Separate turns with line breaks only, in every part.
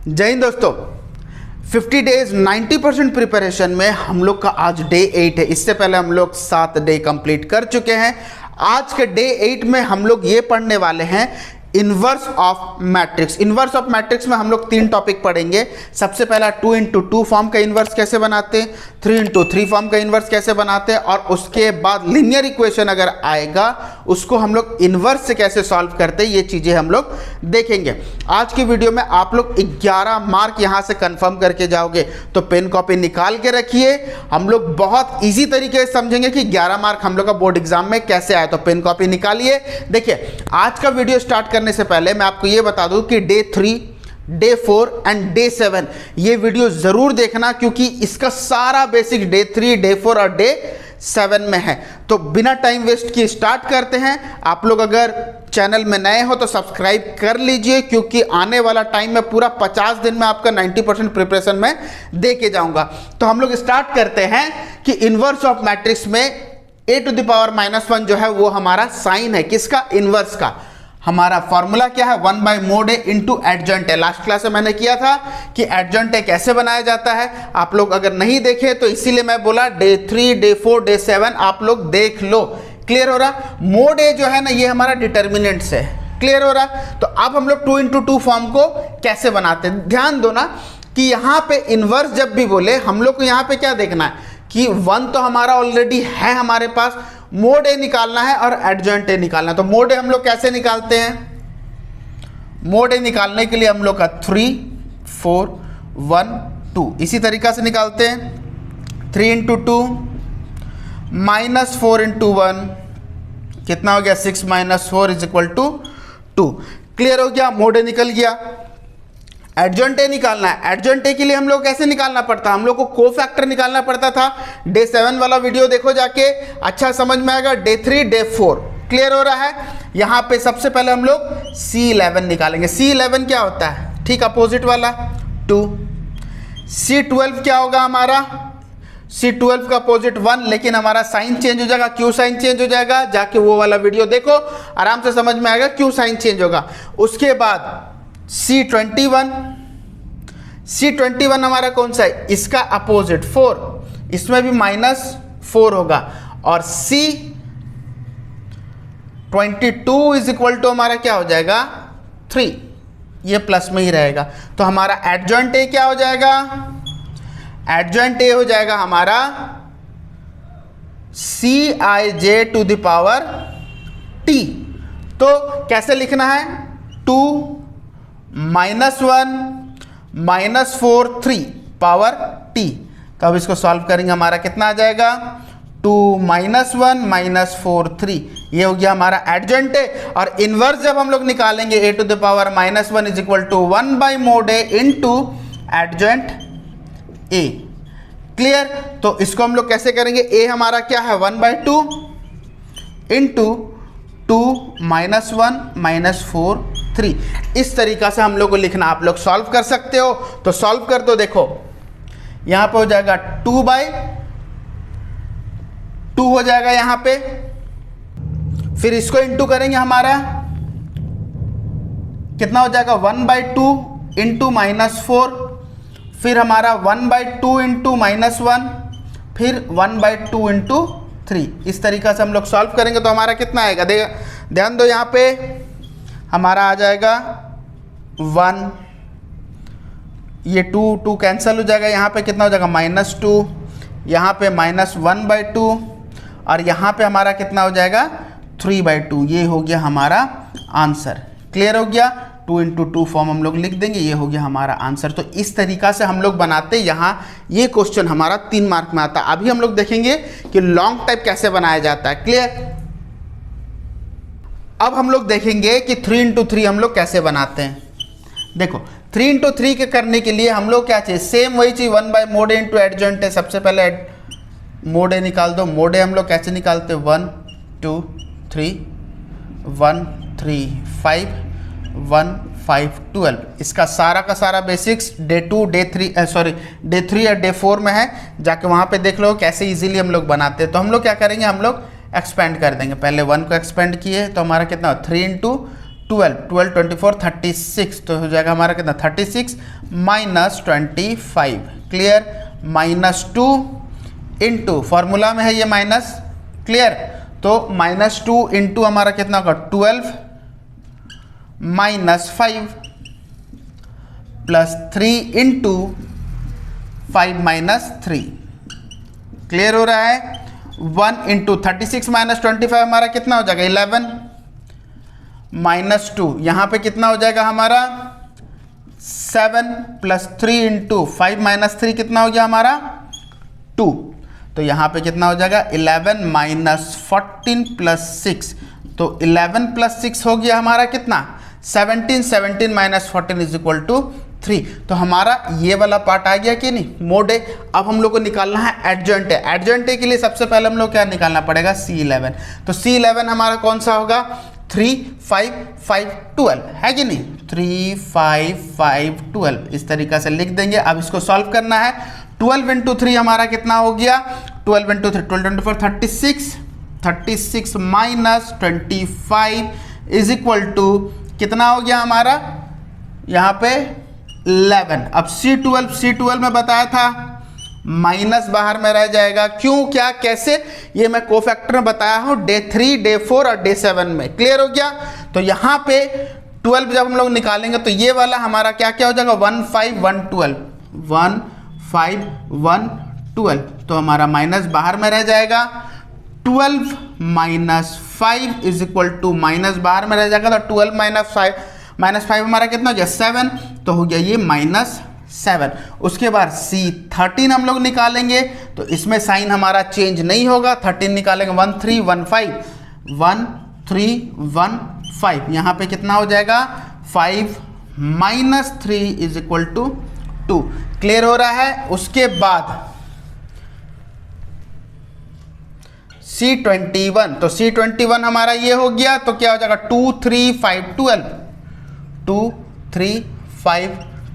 जय हिंद दोस्तों। 50 days 90% preparation में हम लोग का आज डे 8 है। इससे पहले हम लोग 7 डे कंप्लीट कर चुके हैं। आज के डे 8 में हम लोग ये पढ़ने वाले हैं inverse of matrix. Inverse of matrix में हम लोग 3 टॉपिक पढ़ेंगे। सबसे पहला 2 इंटू 2 फॉर्म का इन्वर्स कैसे बनाते हैं, 3 इंटू 3 फॉर्म का इन्वर्स कैसे बनाते हैं, और उसके बाद लिनियर इक्वेशन अगर आएगा उसको हम लोग इन्वर्स से कैसे सॉल्व करते हैं, ये चीज़ें हम लोग देखेंगे। आज की वीडियो में आप लोग 11 मार्क यहाँ से कंफर्म करके जाओगे, तो पेन कॉपी निकाल के रखिए। हम लोग बहुत ईजी तरीके से समझेंगे कि 11 मार्क हम लोग का बोर्ड एग्जाम में कैसे आए। तो पेन कॉपी निकालिए। देखिए, आज का वीडियो स्टार्ट करने से पहले मैं आपको ये बता दूं कि डे 3, डे 4 एंड डे 7 ये वीडियो जरूर देखना, क्योंकि इसका सारा बेसिक डे 3, डे 4 और डे 7 में है। तो बिना टाइम वेस्ट किए स्टार्ट करते हैं। आप लोग अगर चैनल में नए हो तो सब्सक्राइब कर लीजिए, क्योंकि आने वाला टाइम में पूरा 50 दिन में आपका 90% प्रिपरेशन में दे के जाऊंगा। तो हम लोग स्टार्ट करते हैं कि इन्वर्स ऑफ मैट्रिक्स में a टू द पावर -1 जो है वो हमारा साइन है। किसका? इन्वर्स का। हमारा फॉर्मूला क्या है? 1 by mod A into adjoint A. Last class में मैंने किया था कि एडजॉइंट ए कैसे बनाया जाता है। आप लोग अगर नहीं देखे तो इसीलिए मैं बोला डे 3, डे 4, डे 7 आप लोग देख लो। क्लियर हो रहा? मोड ए जो है ना, ये हमारा डिटर्मिनेंट्स है। क्लियर हो रहा? तो अब हम लोग 2 इंटू 2 फॉर्म को कैसे बनाते हैं, ध्यान दो ना कि यहाँ पे इन्वर्स जब भी बोले हम लोग को यहाँ पे क्या देखना है कि 1 तो हमारा ऑलरेडी है हमारे पास, मोड ए निकालना है और एडजॉइंट ए निकालना है। तो मोड ए हम लोग कैसे निकालते हैं? मोड ए निकालने के लिए हम लोग का 3, 4, 1, 2 इसी तरीका से निकालते हैं। 3 इंटू 2 -4 इंटू 1 कितना हो गया? 6 - 4 इज इक्वल टू 2। क्लियर हो गया? मोड ए निकल गया। एडजॉइंट ए निकालना है। एडजॉइंट ए के लिए हम लोग कैसे निकालना पड़ता? हम लोग को कोफैक्टर निकालना पड़ता था। डे 7 वाला वीडियो देखो जाके, अच्छा समझ में आएगा। डे 3, डे 4 क्लियर हो रहा है। यहाँ पे सबसे पहले हम लोग C11 निकालेंगे। C11 क्या होता है? ठीक अपोजिट वाला 2। C12 क्या होगा हमारा? C12 का अपोजिट 1, लेकिन हमारा साइन चेंज हो जाएगा। क्यों साइन चेंज हो जाएगा? जाके वो वाला वीडियो देखो, आराम से समझ में आएगा क्यों साइन चेंज होगा। उसके बाद C21 हमारा कौन सा है? इसका अपोजिट 4, इसमें भी -4 होगा। और C22 इज इक्वल टू हमारा क्या हो जाएगा? 3, ये प्लस में ही रहेगा। तो हमारा एडजॉइंट ए क्या हो जाएगा? एडजॉइंट ए हो जाएगा हमारा Cij to the power t। तो कैसे लिखना है? 2 -1 -4 3 पावर t। तो अब इसको सॉल्व करेंगे, हमारा कितना आ जाएगा? 2 -1 -4 3। ये हो गया हमारा एडजॉइंट ए। और इन्वर्स जब हम लोग निकालेंगे a to the power -1 is equal to 1 by mod A into adjoint A. Clear? तो इसको हम लोग कैसे करेंगे? a हमारा क्या है? 1/2 इंटू 2 -1 -4 3। इस तरीका से हम लोग को लिखना। आप लोग सॉल्व कर सकते हो तो सॉल्व कर दो। देखो यहां पे हो जाएगा 2/2 हो जाएगा यहां पे। फिर इसको इंटू करेंगे, हमारा कितना हो जाएगा? 1/2 इंटू -4, फिर हमारा 1/2 इंटू -1, फिर 1/2 इंटू 3। इस तरीका से हम लोग सॉल्व करेंगे तो हमारा कितना आएगा? ध्यान दो, यहाँ पे हमारा आ जाएगा 1, ये 2 कैंसिल हो जाएगा। यहाँ पे कितना हो जाएगा? -2, यहाँ पे -1/2, और यहाँ पे हमारा कितना हो जाएगा? 3/2। ये हो गया हमारा आंसर। क्लियर हो गया? 2 इंटू 2 फॉर्म हम लोग लिख देंगे, ये हो गया हमारा आंसर। तो इस तरीका से हम लोग बनाते। यहाँ ये क्वेश्चन हमारा 3 मार्क में आता है। अभी हम लोग देखेंगे कि लॉन्ग टाइप कैसे बनाया जाता है। क्लियर? अब हम लोग देखेंगे कि 3 इंटू 3 हम लोग कैसे बनाते हैं। देखो 3 इंटू 3 के करने के लिए हम लोग क्या चाहिए? सेम वही चीज़ 1 by mod A into adjoint ए। सबसे पहले मोड ए निकाल दो। मोड ए हम लोग कैसे निकालते हैं? 1 2 3 1 3 5 1 5 12। इसका सारा का सारा बेसिक्स डे 2, डे 3 या डे 4 में है। जाके वहाँ पे देख लो कैसे इजीली हम लोग बनाते हैं। तो हम लोग क्या करेंगे? हम लोग एक्सपेंड कर देंगे। पहले 1 को एक्सपेंड किए तो हमारा कितना? 3 इंटू 12 24 36, तो हो जाएगा हमारा कितना 36 माइनस 25, क्लियर, -2 इंटू फॉर्मूला में है ये माइनस, क्लियर, तो -2 इंटू हमारा कितना होगा 12 -5 प्लस 3 इंटू 5 -3, क्लियर हो रहा है। 1 इंटू 36 माइनस 25 हमारा कितना हो जाएगा 11 -2, यहाँ पे कितना हो जाएगा हमारा 7 प्लस 3 इंटू 5 -3 कितना हो गया हमारा 2, तो यहाँ पे कितना हो जाएगा 11 -14 प्लस 6, तो 11 प्लस 6 हो गया हमारा कितना 17, 17 माइनस 14 इज इक्वल टू 3, तो हमारा ये वाला पार्ट आ गया कि नहीं, मोड ए। अब हम लोग को निकालना है एडजॉइंट ए। एडजॉइंट ए के लिए सबसे पहले हम लोग क्या निकालना पड़ेगा C11, तो C11 हमारा कौन सा होगा 3 5 5 12 है कि नहीं, 3 5 5 12 इस तरीका से लिख देंगे। अब इसको सॉल्व करना है, 12 इंटू 3 हमारा कितना हो गया 12 into 3 12 24 36, 36 minus 25 is equal to कितना हो गया हमारा यहाँ पे 11। अब C12 में बताया था माइनस बाहर में रह जाएगा, क्यों क्या कैसे ये मैं कोफैक्टर में बताया हूँ डे 3 डे 4 और डे 7 में, क्लियर हो गया। तो यहाँ पे 12 जब हम लोग निकालेंगे तो ये वाला हमारा क्या क्या हो जाएगा 1 5 1 12 1 5 1 12, तो हमारा माइनस बाहर में रह जाएगा 12 minus 5 is equal to minus बाहर में रह जाएगा, तो 12 माइनस 5 हमारा कितना हो गया 7, तो हो गया ये -7। उसके बाद C13 हम लोग निकालेंगे तो इसमें साइन हमारा चेंज नहीं होगा, 13 निकालेंगे 1 3 1 5 1 3 1 5, यहाँ पे कितना हो जाएगा 5 minus 3 is equal to 2, clear हो रहा है। उसके बाद C21, तो C21 हमारा ये हो गया, तो क्या हो जाएगा 2 3 5 12 2 3 5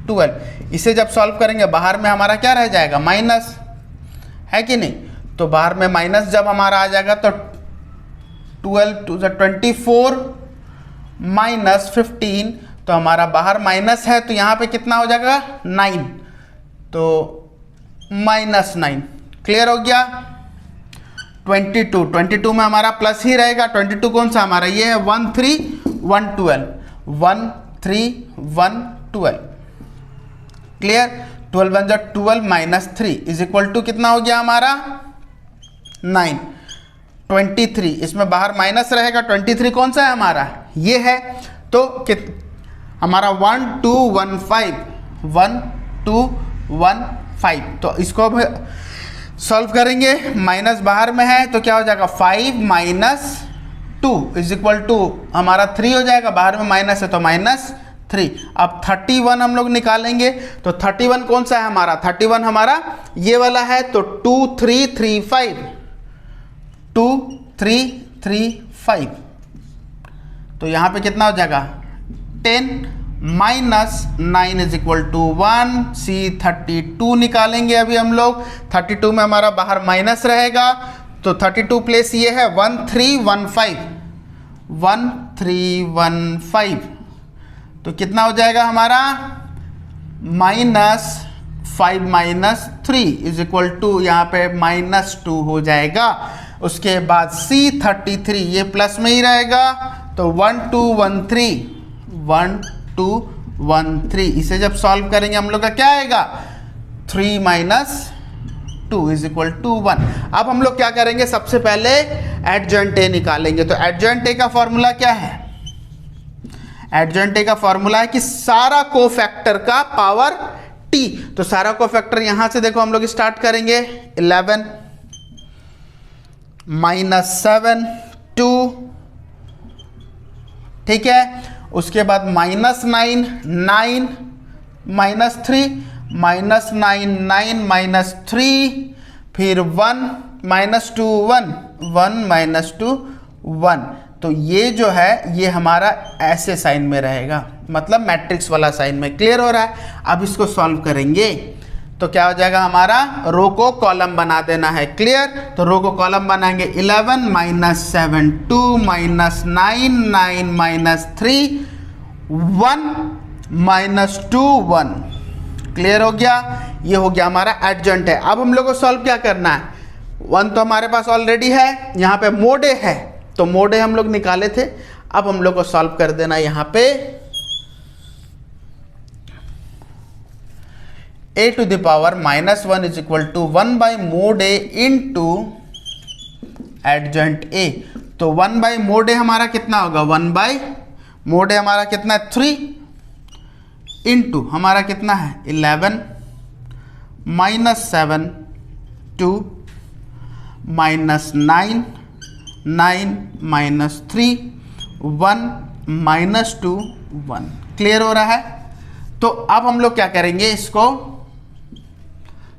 12, इसे जब सॉल्व करेंगे बाहर में हमारा क्या रह जाएगा माइनस, है कि नहीं, तो बाहर में माइनस जब हमारा आ जाएगा तो 12 2 24 माइनस 15, तो हमारा बाहर माइनस है तो यहाँ पे कितना हो जाएगा 9, तो -9, क्लियर हो गया। 22 में हमारा प्लस ही रहेगा, 22 कौन सा हमारा ये है 1 3 1 12 1 3 1 12, clear, 12 1 12 minus 3 is equal to कितना हो गया हमारा 9। 23 इसमें बाहर माइनस रहेगा, 23 कौन सा है हमारा ये है, तो हमारा 1 2 1 5 1 2 1 5, तो इसको सॉल्व करेंगे, माइनस बाहर में है तो क्या हो जाएगा 5 माइनस 2 इज इक्वल टू हमारा 3 हो जाएगा, बाहर में माइनस है तो -3। अब 31 हम लोग निकालेंगे, तो 31 कौन सा है हमारा 31 हमारा ये वाला है, तो 2 3 3 5 2 3 3 5, तो यहाँ पे कितना हो जाएगा 10 minus 9 is equal to 1। C32 निकालेंगे अभी हम लोग, 32 में हमारा बाहर माइनस रहेगा, तो 32 प्लेस ये है 1 3 1 5 1 3 1 5, तो कितना हो जाएगा हमारा -5 माइनस 3 इज इक्वल टू यहाँ पे -2 हो जाएगा। उसके बाद C33 ये प्लस में ही रहेगा, तो 1 2 1 3 1 2 1 3, इसे जब सॉल्व करेंगे हम लोग का क्या आएगा 3 माइनस 2 इज इक्वल टू 1। अब हम लोग क्या करेंगे, सबसे पहले एडजॉइंट ए निकालेंगे, तो एडजॉइंट ए का फॉर्मूला क्या है, एडजॉइंट ए का फॉर्मूला है कि सारा कोफैक्टर का पावर t, तो सारा कोफैक्टर यहां से देखो हम लोग स्टार्ट करेंगे 11 -7 2, ठीक है, उसके बाद -9 9 -3 -9 9 -3, फिर 1 -2 1 1 -2 1, तो ये जो है ये हमारा ऐसे साइन में रहेगा, मतलब मैट्रिक्स वाला साइन में, क्लियर हो रहा है। अब इसको सॉल्व करेंगे तो क्या हो जाएगा हमारा, रो को कॉलम बना देना है। क्लियर, तो रो को कॉलम बनाएंगे 11 minus 7 2 minus 9 9 minus 3 1 minus 2 1। Clear हो गया, ये हो गया हमारा एडजॉइंट है। अब हम लोग को सॉल्व क्या करना है, 1 तो हमारे पास ऑलरेडी है, यहाँ पे मोड ए है तो मोड ए हम लोग निकाले थे। अब हम लोग को सॉल्व कर देना यहाँ पे a to the power minus 1 is equal to 1 by mod a into adjoint a। तो 1 by mod a हमारा कितना होगा, 1 by mod a हमारा कितना है 3 इंटू हमारा कितना है 11 minus 7 2 minus 9 9 minus 3 1 minus 2 1। Clear हो रहा है। तो अब हम लोग क्या करेंगे, इसको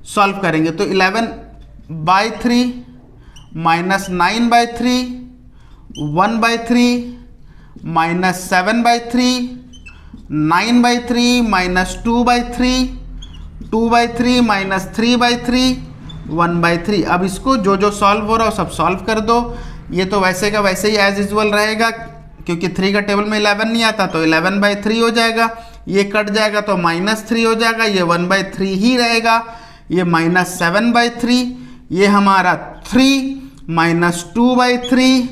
सॉल्व करेंगे। तो 11 by 3 minus 9 by 3 1 by 3 minus 7 by 3 9 by 3 minus 2 by 3 2 by 3 minus 3 by 3 1 by 3। अब इसको जो जो सॉल्व हो रहा हो सब सॉल्व कर दो। ये तो वैसे का वैसे ही एज यूजुअल रहेगा, क्योंकि 3 का टेबल में 11 नहीं आता, तो 11 बाई 3 हो जाएगा, ये कट जाएगा तो माइनस 3 हो जाएगा, ये 1 बाई 3 ही रहेगा, ये माइनस 7 बाई 3, ये हमारा 3 minus 2 by 3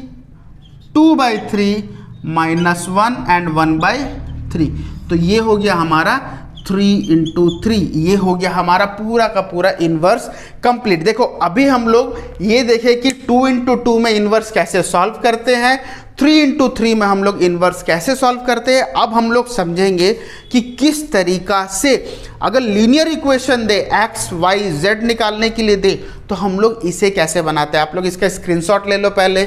2 by 3 minus 1 and 1 by 3। तो ये हो गया हमारा 3 इंटू 3, ये हो गया हमारा पूरा का पूरा इन्वर्स कंप्लीट। देखो अभी हम लोग ये देखें कि 2 इंटू 2 में इन्वर्स कैसे सॉल्व करते हैं, 3 इंटू 3 में हम लोग इन्वर्स कैसे सॉल्व करते हैं। अब हम लोग समझेंगे कि किस तरीका से अगर लीनियर इक्वेशन दे x y z निकालने के लिए दे तो हम लोग इसे कैसे बनाते हैं। आप लोग इसका स्क्रीनशॉट ले लो पहले।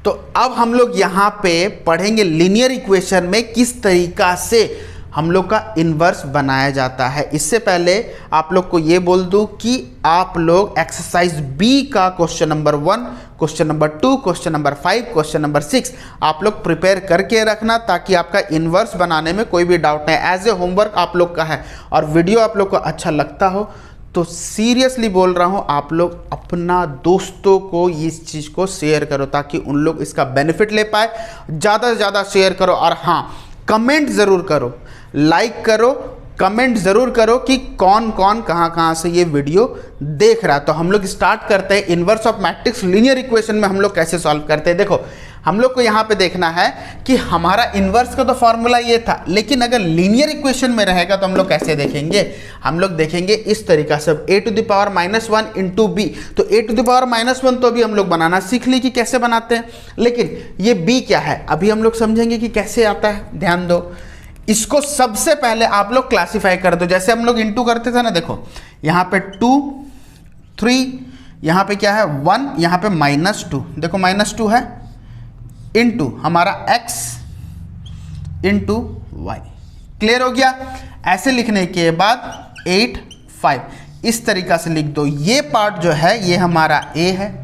तो अब हम लोग यहाँ पे पढ़ेंगे लीनियर इक्वेशन में किस तरीका से हम लोग का इन्वर्स बनाया जाता है। इससे पहले आप लोग को ये बोल दूं कि आप लोग एक्सरसाइज बी का question number 1, question number 2, question number 5, question number 6 आप लोग प्रिपेयर करके रखना, ताकि आपका इन्वर्स बनाने में कोई भी डाउट नहीं। एज ए होमवर्क आप लोग का है। और वीडियो आप लोग को अच्छा लगता हो तो सीरियसली बोल रहा हूँ, आप लोग अपना दोस्तों को इस चीज़ को शेयर करो ताकि उन लोग इसका बेनिफिट ले पाए। ज़्यादा से ज़्यादा शेयर करो और हाँ, कमेंट ज़रूर करो, लाइक करो, कमेंट ज़रूर करो कि कौन कौन कहाँ से ये वीडियो देख रहा है। तो हम लोग स्टार्ट करते हैं। Inverse of matrix linear equation में हम लोग कैसे सॉल्व करते हैं। देखो हम लोग को यहाँ पे देखना है कि हमारा इन्वर्स का तो फॉर्मूला ये था, लेकिन अगर लीनियर इक्वेशन में रहेगा तो हम लोग कैसे देखेंगे। हम लोग देखेंगे इस तरीका से, a to the power -1 into B. तो a टू द पावर -1 तो अभी हम लोग बनाना सीख ली कि कैसे बनाते हैं, लेकिन ये b क्या है अभी हम लोग समझेंगे कि कैसे आता है। ध्यान दो, इसको सबसे पहले आप लोग क्लासिफाई कर दो। जैसे हम लोग इंटू करते थे ना, देखो यहाँ पे 2 3, यहाँ पे क्या है 1, यहाँ पे -2, देखो -2 है, इंटू हमारा x इंटू वाई। क्लियर हो गया। ऐसे लिखने के बाद 8 5 इस तरीका से लिख दो। ये पार्ट जो है ये हमारा a है,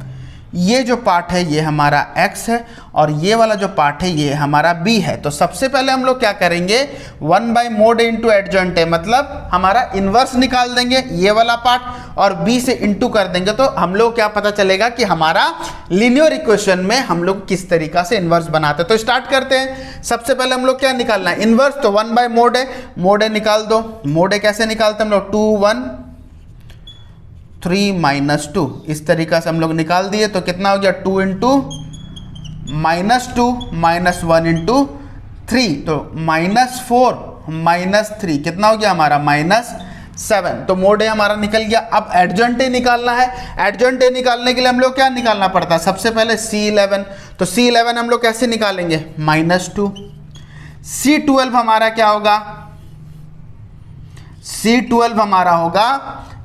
ये जो पार्ट है ये हमारा x है, और ये वाला जो पार्ट है ये हमारा b है। तो सबसे पहले हम लोग क्या करेंगे, 1 बाई मोड इंटू एडजॉइंट है, मतलब हमारा इन्वर्स निकाल देंगे ये वाला पार्ट और b से इंटू कर देंगे। तो हम लोग क्या पता चलेगा कि हमारा लीनियर इक्वेशन में हम लोग किस तरीका से इन्वर्स बनाते हैं। तो स्टार्ट करते हैं। सबसे पहले हम लोग क्या निकालना है, इन्वर्स। तो 1 बाई मोड है, मोड है निकाल दो। मोड है कैसे निकालते हैं हम लोग, 2 1 3 -2 इस तरीका से हम लोग निकाल दिए। तो कितना हो गया, 2 इंटू -2 -1 इंटू 3, तो -4 -3 कितना हो गया हमारा -7। तो मोड ए हमारा निकल गया। अब एडजॉइंट ए निकालना है। एडजॉइंट ए निकालने के लिए हम लोग क्या निकालना पड़ता है, सबसे पहले C11। तो C11 हम लोग कैसे निकालेंगे, -2। C12 हमारा क्या होगा, C12 हमारा होगा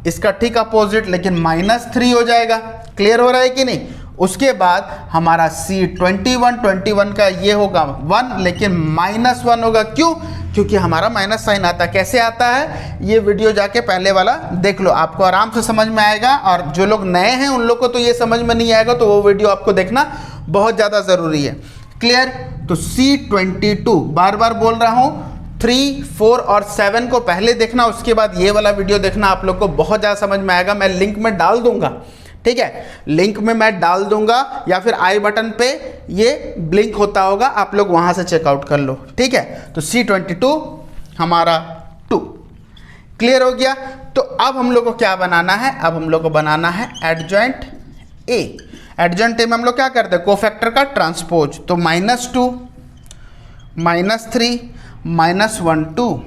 इसका ठीक अपोजिट, लेकिन -3 हो जाएगा। क्लियर हो रहा है कि नहीं। उसके बाद हमारा C21 का ये होगा 1, लेकिन -1 होगा। क्यों, क्योंकि हमारा माइनस साइन आता है। कैसे आता है ये वीडियो जाके पहले वाला देख लो, आपको आराम से समझ में आएगा। और जो लोग नए हैं उन लोग को तो ये समझ में नहीं आएगा, तो वो वीडियो आपको देखना बहुत ज़्यादा ज़रूरी है। क्लियर। तो C22 बार बार बोल रहा हूँ, 3, 4 और 7 को पहले देखना, उसके बाद ये वाला वीडियो देखना, आप लोग को बहुत ज़्यादा समझ में आएगा। मैं लिंक में डाल दूंगा, ठीक है, लिंक में मैं डाल दूंगा, या फिर आई बटन पे ये ब्लिंक होता होगा, आप लोग वहां से चेकआउट कर लो, ठीक है। तो C22 हमारा 2 क्लियर हो गया। तो अब हम लोग को क्या बनाना है, अब हम लोग को बनाना है एडजॉइंट ए। एडजॉइंट ए में हम लोग क्या करते हैं, कोफैक्टर का ट्रांसपोज। तो -2 -3 -1 2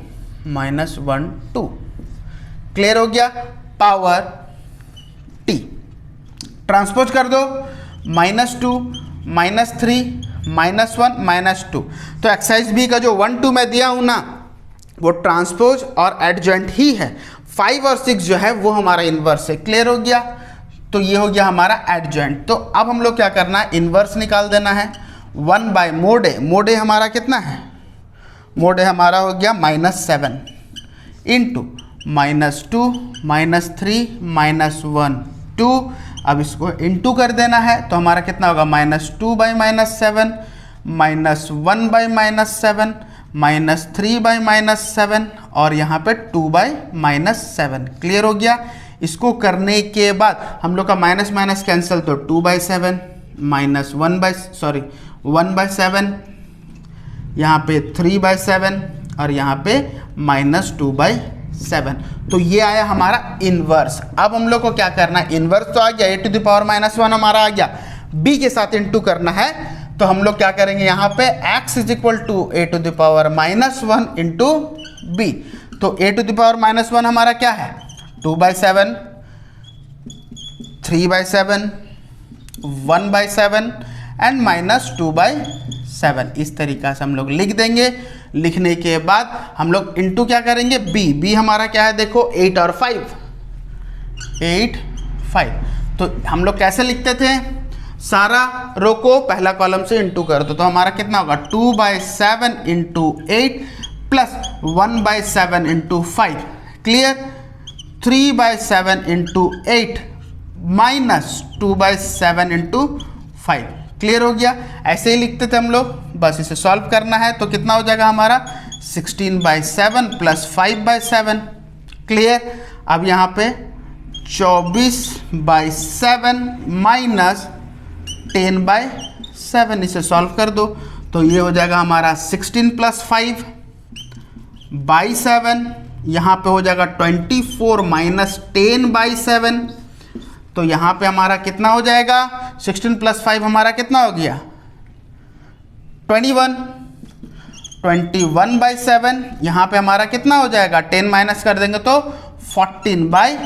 -1 2 क्लियर हो गया। पावर टी ट्रांसपोज कर दो, -2 -3 -1 -2। तो एक्सरसाइज बी का जो 1 2 मैं दिया हूं ना, वो ट्रांसपोज और एडजॉइंट ही है। 5 और 6 जो है वो हमारा इन्वर्स है। क्लियर हो गया। तो ये हो गया हमारा एडजॉइंट। तो अब हम लोग क्या करना है, इन्वर्स निकाल देना है। 1 बाय मोड ए, मोड ए हमारा कितना है, मोड ए हमारा हो गया -7 इंटू -2 -3 -1 2। अब इसको इंटू कर देना है, तो हमारा कितना होगा, -2 बाई -7 -1 बाई -7 -3 बाई -7 और यहाँ पे 2 बाई -7। क्लियर हो गया। इसको करने के बाद हम लोग का माइनस माइनस कैंसिल, तो 2 बाई 7 1 बाई 7, यहाँ पे 3 बाई 7 और यहाँ पे -2 बाई 7। तो ये आया हमारा इन्वर्स। अब हम लोग को क्या करना है, इन्वर्स तो आ गया, a⁻−1 हमारा आ गया, b के साथ इंटू करना है। तो हम लोग क्या करेंगे, यहाँ पे x = a⁻−1 इंटू b। तो a⁻−1 हमारा क्या है, 2 by 7 3 by 7 1 by 7 and -2 by 7। इस तरीका से हम लोग लिख देंगे। लिखने के बाद हम लोग इंटू क्या करेंगे, b हमारा क्या है, देखो 8 और 5। तो हम लोग कैसे लिखते थे, सारा रो को पहला कॉलम से इंटू कर दो। तो हमारा कितना होगा, 2 by 7 into 8 plus 1 by 7 into 5। Clear. 3 by 7 into 8 minus 2 by 7 into 5। Clear हो गया। ऐसे ही लिखते थे हम लोग, बस इसे सॉल्व करना है। तो कितना हो जाएगा हमारा, 16 बाई 7 प्लस 5 बाई 7। क्लियर। अब यहाँ पे 24 बाई 7 माइनस 10 बाई 7, इसे सॉल्व कर दो। तो ये हो जाएगा हमारा 16 प्लस 5 बाई 7, यहाँ पे हो जाएगा 24 माइनस 10 बाई 7। तो यहाँ पे हमारा कितना हो जाएगा, 16 प्लस 5 हमारा कितना हो गया, 21 बाई 7। यहाँ पे हमारा कितना हो जाएगा, 10 माइनस कर देंगे तो 14 बाई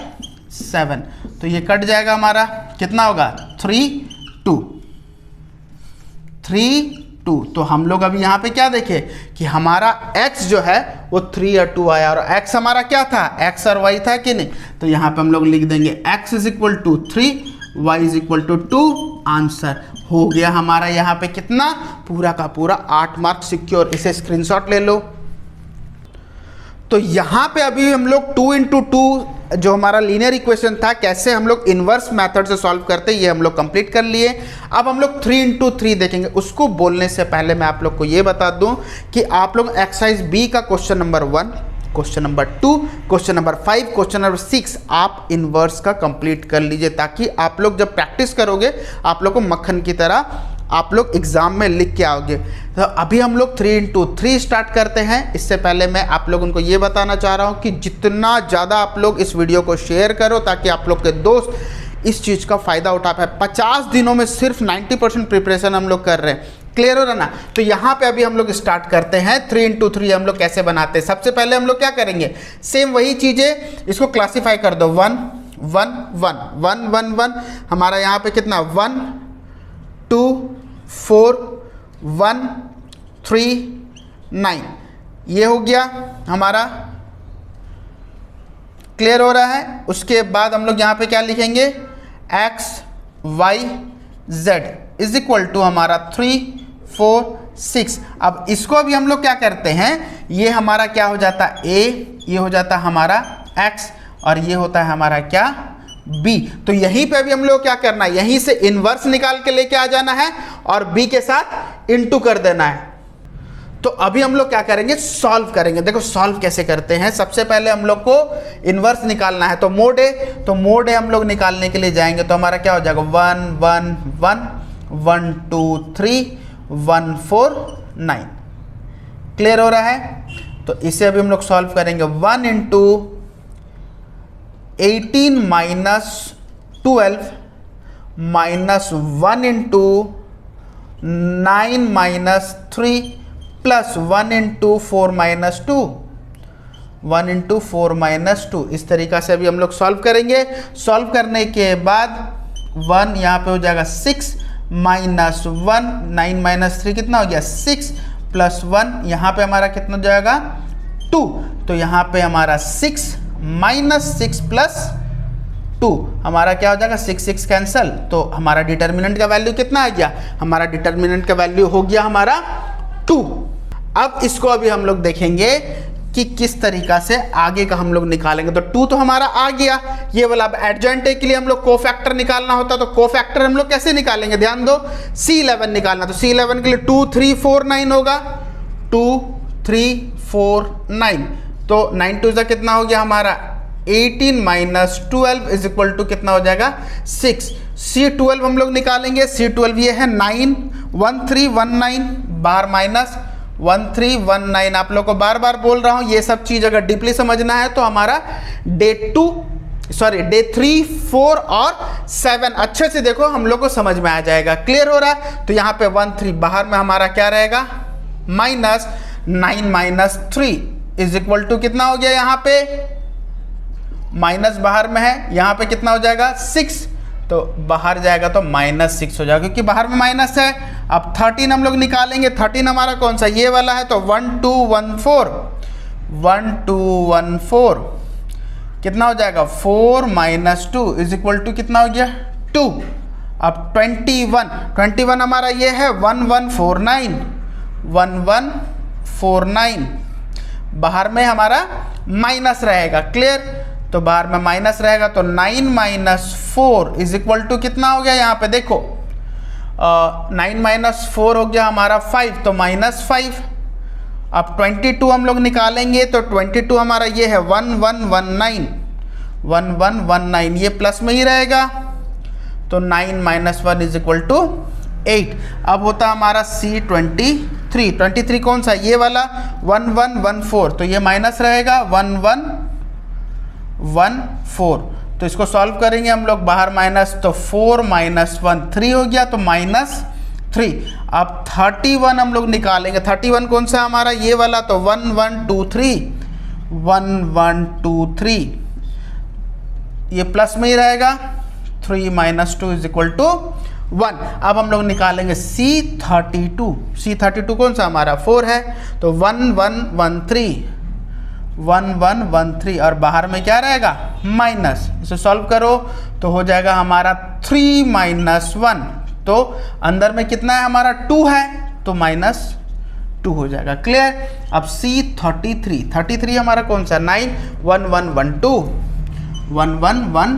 7। तो ये कट जाएगा हमारा, कितना होगा, 3 2। तो हम लोग अभी यहाँ पे क्या देखे कि हमारा x जो है वो 3 और 2 आया, और x हमारा क्या था, x और y था कि नहीं। तो यहाँ पे हम लोग लिख देंगे x = 3, y = 2। आंसर हो गया हमारा यहाँ पे कितना, पूरा का पूरा 8 मार्क सिक्योर। इसे स्क्रीनशॉट ले लो। तो यहाँ पे अभी हम लोग 2 × 2 जो हमारा लीनियर इक्वेशन था, कैसे हम लोग इन्वर्स मेथड से सॉल्व करते हैं, ये हम लोग कंप्लीट कर लिए। अब हम लोग 3 × 3 देखेंगे। उसको बोलने से पहले मैं आप लोग को ये बता दूं कि आप लोग एक्सरसाइज बी का question number 1, question number 2, question number 5, question number 6 आप इन्वर्स का कंप्लीट कर लीजिए, ताकि आप लोग जब प्रैक्टिस करोगे आप लोग को मक्खन की तरह आप लोग एग्जाम में लिख के आओगे। तो अभी हम लोग 3 × 3 स्टार्ट करते हैं। इससे पहले मैं आप लोगों को ये बताना चाह रहा हूँ कि जितना ज़्यादा आप लोग इस वीडियो को शेयर करो, ताकि आप लोग के दोस्त इस चीज़ का फ़ायदा उठा पाए। 50 दिनों में सिर्फ 90% प्रिपरेशन हम लोग कर रहे हैं। क्लियर हो रहा ना। तो यहाँ पे अभी हम लोग स्टार्ट करते हैं 3 × 3 हम लोग कैसे बनाते हैं। सबसे पहले हम लोग क्या करेंगे, सेम वही चीज़ें, इसको क्लासीफाई कर दो। 1 1 1 1 1 1 हमारा यहाँ पे कितना, 1 2 4 1 3 9, ये हो गया हमारा। क्लियर हो रहा है। उसके बाद हम लोग यहाँ पे क्या लिखेंगे, x y z = हमारा 3 4 6। अब इसको भी हम लोग क्या करते हैं, ये हमारा क्या हो जाता है a, ये हो जाता है हमारा x और ये होता है हमारा क्या b। तो यहीं पे भी हम लोग क्या करना है, यहीं से इन्वर्स निकाल के लेके आ जाना है और b के साथ इनटू कर देना है। तो अभी हम लोग क्या करेंगे, सॉल्व करेंगे। देखो सॉल्व कैसे करते हैं, सबसे पहले हम लोग को इन्वर्स निकालना है। तो मोड ए, तो मोड ए हम लोग निकालने के लिए जाएंगे तो हमारा क्या हो जाएगा 1 1 1 1 2 3 1 4 9। क्लियर हो रहा है? तो इसे अभी हम लोग सॉल्व करेंगे। 1 into 18 minus 12 minus 1 into 9 minus 3 plus 1 into 4 minus 2, 1 into 4 minus 2। इस तरीक़ा से अभी हम लोग सॉल्व करेंगे। सॉल्व करने के बाद 1 यहाँ पे हो जाएगा 6 माइनस 1, 9 माइनस 3 कितना हो गया 6 प्लस 1 यहाँ पे हमारा कितना हो जाएगा 2। तो यहाँ पे हमारा 6 माइनस 6 प्लस 2 हमारा क्या हो जाएगा 6 6 कैंसल। तो हमारा डिटर्मिनेंट का वैल्यू कितना आ गया, हमारा डिटर्मिनेंट का वैल्यू हो गया हमारा 2। अब इसको अभी हम लोग देखेंगे कि किस तरीका से आगे का हम लोग निकालेंगे। तो 2 तो हमारा आ गया ये वाला। अब एडजॉइंट ए के लिए हम लोग कोफैक्टर निकालना होता, तो कोफैक्टर हम लोग कैसे निकालेंगे, ध्यान दो। C11 निकालना, तो C11 के लिए 2 3 4 9 होगा, 2 3 4 9। तो 9 2 कितना हो गया हमारा 18 माइनस 12 इज इक्वल टू कितना हो जाएगा 6। C12 हम लोग निकालेंगे, C12 ये है 9 1 3 1 9 बार माइनस 1 3 1 9। आप लोग को बार बार बोल रहा हूँ, ये सब चीज़ अगर डीपली समझना है तो हमारा डे 3 4 और 7 अच्छे से देखो, हम लोग को समझ में आ जाएगा। क्लियर हो रहा है? तो यहाँ पे 1 3 बाहर में हमारा क्या रहेगा minus 9 minus 3 is equal to कितना हो गया, यहाँ पे माइनस बाहर में है, यहाँ पे कितना हो जाएगा 6। तो बाहर जाएगा तो माइनस 6 हो जाएगा क्योंकि बाहर में माइनस है। अब 13 हम लोग निकालेंगे, 13 हमारा कौन सा ये वाला है, तो 1 2 1 4 1 2 1 4 कितना हो जाएगा 4 माइनस 2 इज इक्वल टू कितना हो गया 2। अब 21 हमारा ये है 1 1 4 9 1 1 4 9 बाहर में हमारा माइनस रहेगा। क्लियर? तो बाहर में माइनस रहेगा तो 9 माइनस 4 इज इक्वल टू कितना हो गया, यहाँ पे देखो 9 माइनस 4 हो गया हमारा 5, तो माइनस 5। अब 22 हम लोग निकालेंगे तो 22 हमारा ये है 1 1 1 9 1 1 1 9, ये प्लस में ही रहेगा। तो 9 माइनस 1 इज इक्वल टू 8। अब होता हमारा C23 कौन सा ये वाला 1 1 1 4, तो ये माइनस रहेगा 1 1 1 4। तो इसको सॉल्व करेंगे हम लोग, बाहर माइनस तो 4 माइनस 1 3 हो गया, तो माइनस 3। अब 31 हम लोग निकालेंगे, 31 कौन सा हमारा ये वाला, तो 1 1 2 3 1 1 2 3 ये प्लस में ही रहेगा। 3 माइनस 2 इज इक्वल टू 1। अब हम लोग निकालेंगे C32 कौन सा हमारा 4 है, तो 1 1 1 3 1 1 1 3 और बाहर में क्या रहेगा माइनस। इसे सॉल्व करो तो हो जाएगा हमारा 3 माइनस 1, तो अंदर में कितना है हमारा 2 है, तो माइनस 2 हो जाएगा। क्लियर? अब C33 हमारा कौन सा 9 1 1 1 2 1 1 1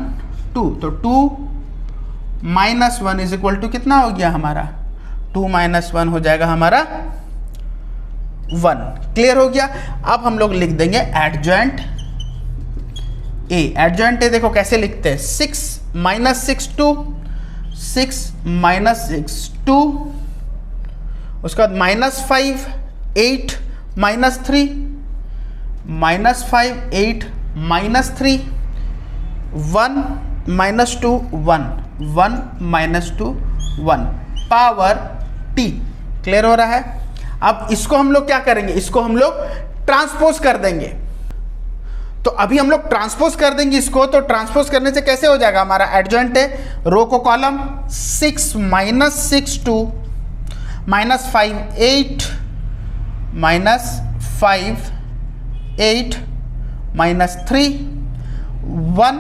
2, तो 2 माइनस 1 इज इक्वल टू कितना हो गया हमारा 2 माइनस 1 हो जाएगा हमारा 1। क्लियर हो गया? अब हम लोग लिख देंगे एडजॉइंट ए। एडजॉइंट ए देखो कैसे लिखते हैं, 6 माइनस 6 2 6 माइनस 6 2, उसके बाद minus 5 8 minus 3 minus 5 8 minus 3 1 minus 2 1 1 minus 2 1 power t। Clear हो रहा है? अब इसको हम लोग क्या करेंगे, इसको हम लोग ट्रांसपोज कर देंगे। तो अभी हम लोग ट्रांसपोज कर देंगे इसको, तो ट्रांसपोज करने से कैसे हो जाएगा हमारा एडजॉइंट है, रो को column 6 minus 6 2 minus 5 8 minus 5 8 minus 3 1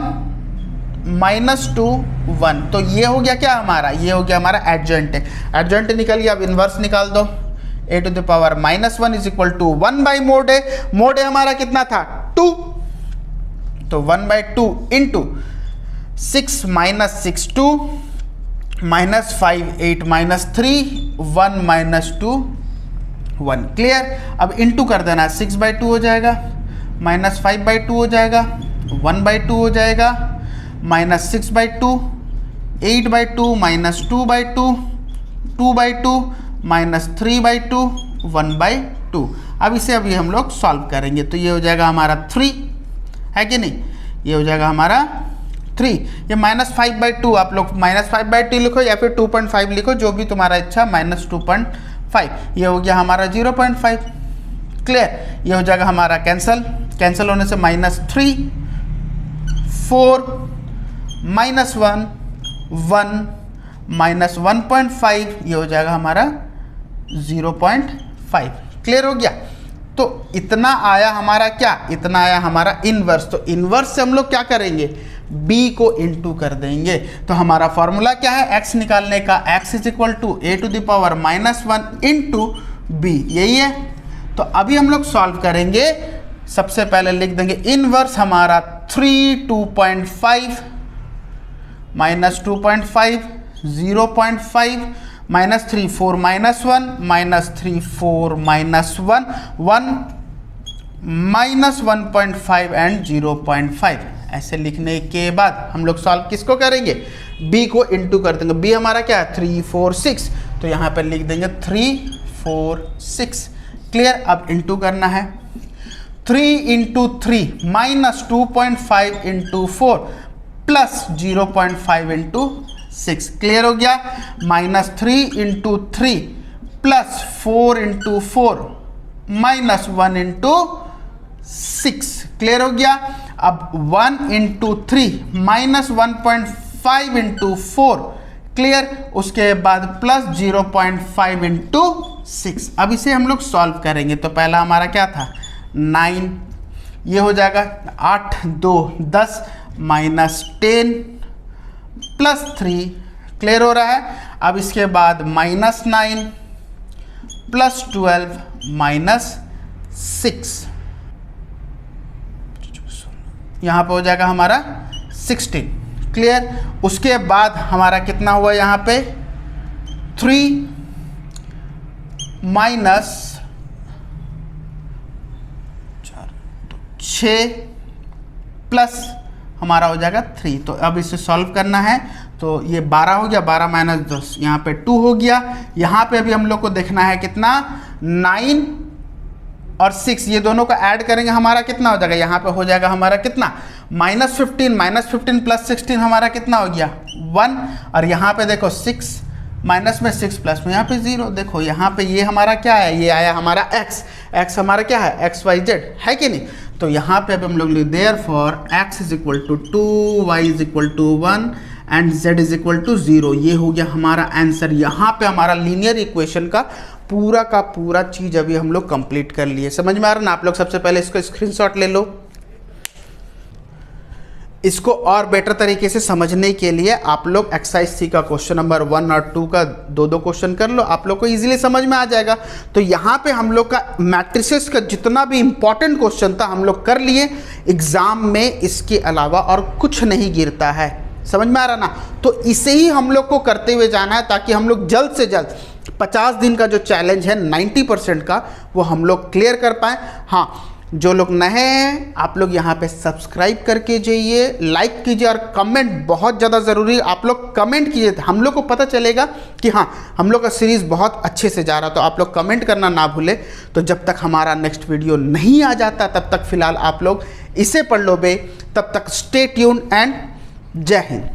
minus 2 1। तो ये हो गया क्या हमारा, ये हो गया हमारा एडजॉइंट है। एडजॉइंट निकल गया, अब इनवर्स निकाल दो। a to the power minus 1 is equal to 1 by mod है। मोड है हमारा कितना था 2, तो 1 बाई 2 into 6 minus 6 2 minus 5 8 minus 3 1 minus 2 1। Clear. अब इंटू कर देना है, 6/2 हो जाएगा, माइनस 5/2 हो जाएगा, 1/2 हो जाएगा, माइनस 6/2, 8/2, माइनस 2/2, 2/2, माइनस 3/2, 1/2। अब इसे अभी हम लोग सॉल्व करेंगे तो ये हो जाएगा हमारा 3, है कि नहीं, ये हो जाएगा हमारा 3। ये माइनस 5/2 आप लोग माइनस 5/2 लिखो या फिर 2.5 लिखो, जो भी तुम्हारा इच्छा, माइनस 2.5। ये हो गया हमारा 0.5। क्लियर। ये हो जाएगा हमारा कैंसल, कैंसल होने से माइनस 3, 4, माइनस 1, 1, माइनस 1.5, ये हो जाएगा हमारा 0.5। क्लियर हो गया। तो इतना आया हमारा क्या, इतना आया हमारा इनवर्स। तो इनवर्स से हम लोग क्या करेंगे, b को इंटू कर देंगे। तो हमारा फॉर्मूला क्या है x निकालने का, x is equal to a to the power -1 into b, यही है। तो अभी हम लोग सॉल्व करेंगे। सबसे पहले लिख देंगे इनवर्स हमारा 3, 2.5, minus 2.5, 0.5, minus 3, 4, minus 1, minus 3, 4, minus 1, 1, minus 1.5 and 0.5। ऐसे लिखने के बाद हम लोग सॉल्व किसको करेंगे, b को इंटू कर देंगे। b हमारा क्या है 3, 4, 6, तो यहाँ पे लिख देंगे 3, 4, 6। क्लियर। अब इंटू करना है, 3 into 3 minus 2.5 into 4 plus 0.5 into 6। Clear हो गया। Minus 3 into 3 plus 4 into 4 minus 1 into 6। Clear हो गया। अब 1 इंटू 3 माइनस 1.5 इंटू 4। क्लियर। उसके बाद प्लस 0.5 इंटू 6। अब इसे हम लोग सॉल्व करेंगे। तो पहला हमारा क्या था 9, ये हो जाएगा 8, 2, 10, माइनस 10 प्लस 3। क्लियर हो रहा है। अब इसके बाद माइनस 9 प्लस 12 माइनस 6, यहाँ पे हो जाएगा हमारा 16। क्लियर। उसके बाद हमारा कितना हुआ यहाँ पे 3 माइनस 6 प्लस हमारा हो जाएगा 3। तो अब इसे सॉल्व करना है। तो ये 12 हो गया, 12 माइनस 10, यहाँ पे 2 हो गया। यहाँ पे भी हम लोग को देखना है कितना 9 और 6, ये दोनों को ऐड करेंगे हमारा कितना हो जाएगा, यहाँ पे हो जाएगा हमारा कितना -15, -15 प्लस 16 हमारा कितना हो गया 1। और यहाँ पे देखो 6 माइनस में 6 प्लस में यहाँ पे 0। देखो यहाँ पे ये हमारा क्या है, ये आया हमारा x हमारा क्या है XYZ, है कि नहीं। तो यहाँ पे अब हम लोग लिख therefore x is equal to 2, y is equal to 1 and z is equal to 0। ये हो गया हमारा आंसर। यहाँ पे हमारा लीनियर इक्वेशन का पूरा चीज़ अभी हम लोग कंप्लीट कर लिए। समझ में आ रहा ना। आप लोग सबसे पहले इसको स्क्रीनशॉट ले लो। इसको और बेटर तरीके से समझने के लिए आप लोग एक्सरसाइज सी का क्वेश्चन नंबर 1 और 2 का 2 क्वेश्चन कर लो, आप लोग को इजीली समझ में आ जाएगा। तो यहाँ पे हम लोग का मैट्रिसेस का जितना भी इंपॉर्टेंट क्वेश्चन था हम लोग कर लिए। एग्जाम में इसके अलावा और कुछ नहीं गिरता है। समझ में आ रहा ना। तो इसे ही हम लोग को करते हुए जाना है ताकि हम लोग जल्द से जल्द 50 दिन का जो चैलेंज है 90% का वो हम लोग क्लियर कर पाएँ। हाँ, जो लोग नए हैं आप लोग यहाँ पे सब्सक्राइब करके जाइए, लाइक कीजिए और कमेंट बहुत ज़्यादा ज़रूरी है। आप लोग कमेंट कीजिए, हम लोग को पता चलेगा कि हाँ हम लोग का सीरीज़ बहुत अच्छे से जा रहा। तो आप लोग कमेंट करना ना भूलें। तो जब तक हमारा नेक्स्ट वीडियो नहीं आ जाता तब तक फ़िलहाल आप लोग इसे पढ़ लो बे। तब तक स्टे ट्यून्ड एंड जय हिंद।